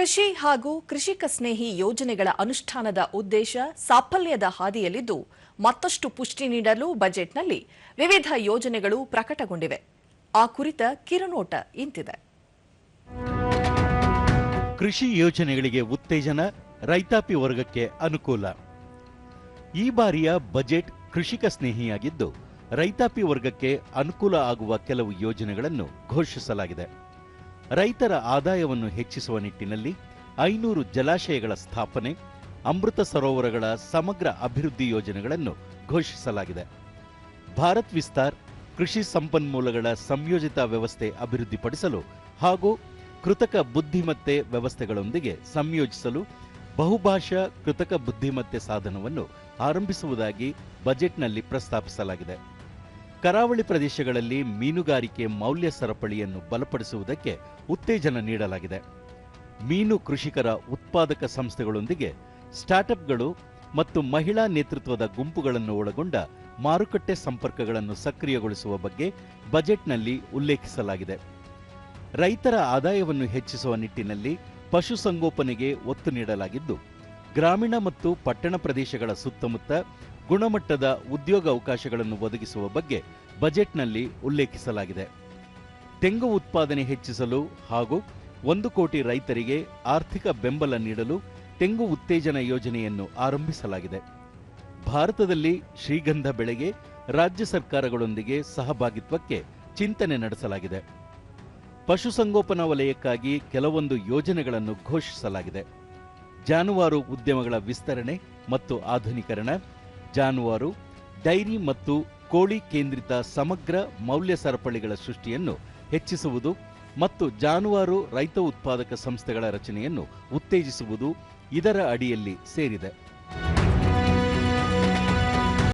ಕೃಷಿ ಹಾಗೂ ಕೃಷಿಕ ಸ್ನೇಹಿ ಯೋಜನೆಗಳ ಅನುಷ್ಠಾನದ ಉದ್ದೇಶ ಸಾಫಲ್ಯದ ಹಾದಿಯಲ್ಲಿದ್ದು ಮತ್ತಷ್ಟು ಪುಷ್ಟಿ ನೀಡಲು ಬಜೆಟ್ನಲ್ಲಿ ವಿವಿಧ ಯೋಜನೆಗಳು ಪ್ರಕಟಗೊಂಡಿವೆ. ಆ ಕುರಿತ ಕಿರುನೋಟ ಇಂತಿದೆ. ಕೃಷಿ ಯೋಜನೆಗಳಿಗೆ ಉತ್ತೇಜನ, ರೈತಾಪಿ ವರ್ಗಕ್ಕೆ ಅನುಕೂಲ. ಈ ಬಾರಿಯ ಬಜೆಟ್ ಕೃಷಿಕ ಸ್ನೇಹಿಯಾಗಿದ್ದು ರೈತಾಪಿ ವರ್ಗಕ್ಕೆ ಅನುಕೂಲ ಆಗುವ ಕೆಲವು ಯೋಜನೆಗಳನ್ನು ಘೋಷಿಸಲಾಗಿದೆ. ರೈತರ ಆದಾಯವನ್ನು ಹೆಚ್ಚಿಸುವ ನಿಟ್ಟಿನಲ್ಲಿ 500 ಜಲಾಶಯಗಳ ಸ್ಥಾಪನೆ, ಅಮೃತ ಸರೋವರಗಳ ಸಮಗ್ರ ಅಭಿವೃದ್ಧಿ ಯೋಜನೆಗಳನ್ನು ಘೋಷಿಸಲಾಗಿದೆ. ಭಾರತ್ ವಿಸ್ತಾರ್ ಕೃಷಿ ಸಂಪನ್ಮೂಲಗಳ ಸಂಯೋಜಿತ ವ್ಯವಸ್ಥೆ ಅಭಿವೃದ್ಧಿಪಡಿಸಲು ಹಾಗೂ ಕೃತಕ ಬುದ್ಧಿಮತ್ತೆ ವ್ಯವಸ್ಥೆಗಳೊಂದಿಗೆ ಸಂಯೋಜಿಸಲು ಬಹುಭಾಷಾ ಕೃತಕ ಬುದ್ಧಿಮತ್ತೆ ಸಾಧನವನ್ನು ಆರಂಭಿಸುವುದಾಗಿ ಬಜೆಟ್ನಲ್ಲಿ ಪ್ರಸ್ತಾಪಿಸಲಾಗಿದೆ. ಕರಾವಳಿ ಪ್ರದೇಶಗಳಲ್ಲಿ ಮೀನುಗಾರಿಕೆ ಮೌಲ್ಯ ಸರಪಳಿಯನ್ನು ಬಲಪಡಿಸುವುದಕ್ಕೆ ಉತ್ತೇಜನ ನೀಡಲಾಗಿದೆ. ಮೀನು ಕೃಷಿಕರ ಉತ್ಪಾದಕ ಸಂಸ್ಥೆಗಳೊಂದಿಗೆ ಸ್ಟಾರ್ಟ್ಅಪ್ಗಳು ಮತ್ತು ಮಹಿಳಾ ನೇತೃತ್ವದ ಗುಂಪುಗಳನ್ನು ಒಳಗೊಂಡ ಮಾರುಕಟ್ಟೆ ಸಂಪರ್ಕಗಳನ್ನು ಸಕ್ರಿಯಗೊಳಿಸುವ ಬಗ್ಗೆ ಬಜೆಟ್ನಲ್ಲಿ ಉಲ್ಲೇಖಿಸಲಾಗಿದೆ. ರೈತರ ಆದಾಯವನ್ನು ಹೆಚ್ಚಿಸುವ ನಿಟ್ಟಿನಲ್ಲಿ ಪಶುಸಂಗೋಪನೆಗೆ ಒತ್ತು ನೀಡಲಾಗಿದ್ದು, ಗ್ರಾಮೀಣ ಮತ್ತು ಪಟ್ಟಣ ಪ್ರದೇಶಗಳ ಸುತ್ತಮುತ್ತ ಗುಣಮಟ್ಟದ ಉದ್ಯೋಗಾವಕಾಶಗಳನ್ನು ಒದಗಿಸುವ ಬಗ್ಗೆ ಬಜೆಟ್ನಲ್ಲಿ ಉಲ್ಲೇಖಿಸಲಾಗಿದೆ. ತೆಂಗು ಉತ್ಪಾದನೆ ಹೆಚ್ಚಿಸಲು ಹಾಗೂ 1 ಕೋಟಿ ರೈತರಿಗೆ ಆರ್ಥಿಕ ಬೆಂಬಲ ನೀಡಲು ತೆಂಗು ಉತ್ತೇಜನ ಯೋಜನೆಯನ್ನು ಆರಂಭಿಸಲಾಗಿದೆ. ಭಾರತದಲ್ಲಿ ಶ್ರೀಗಂಧ ಬೆಳೆಗೆ ರಾಜ್ಯ ಸರ್ಕಾರಗಳೊಂದಿಗೆ ಸಹಭಾಗಿತ್ವಕ್ಕೆ ಚಿಂತನೆ ನಡೆಸಲಾಗಿದೆ. ಪಶುಸಂಗೋಪನಾ ವಲಯಕ್ಕಾಗಿ ಕೆಲವೊಂದು ಯೋಜನೆಗಳನ್ನು ಘೋಷಿಸಲಾಗಿದೆ. ಜಾನುವಾರು ಉದ್ಯಮಗಳ ವಿಸ್ತರಣೆ ಮತ್ತು ಆಧುನೀಕರಣ, ಜಾನುವಾರು, ಡೈರಿ ಮತ್ತು ಕೋಳಿ ಕೇಂದ್ರಿತ ಸಮಗ್ರ ಮೌಲ್ಯ ಸರಪಳಿಗಳ ಸೃಷ್ಟಿಯನ್ನು ಹೆಚ್ಚಿಸುವುದು ಮತ್ತು ಜಾನುವಾರು ರೈತ ಉತ್ಪಾದಕ ಸಂಸ್ಥೆಗಳ ರಚನೆಯನ್ನು ಉತ್ತೇಜಿಸುವುದು ಇದರ ಅಡಿಯಲ್ಲಿ ಸೇರಿದೆ.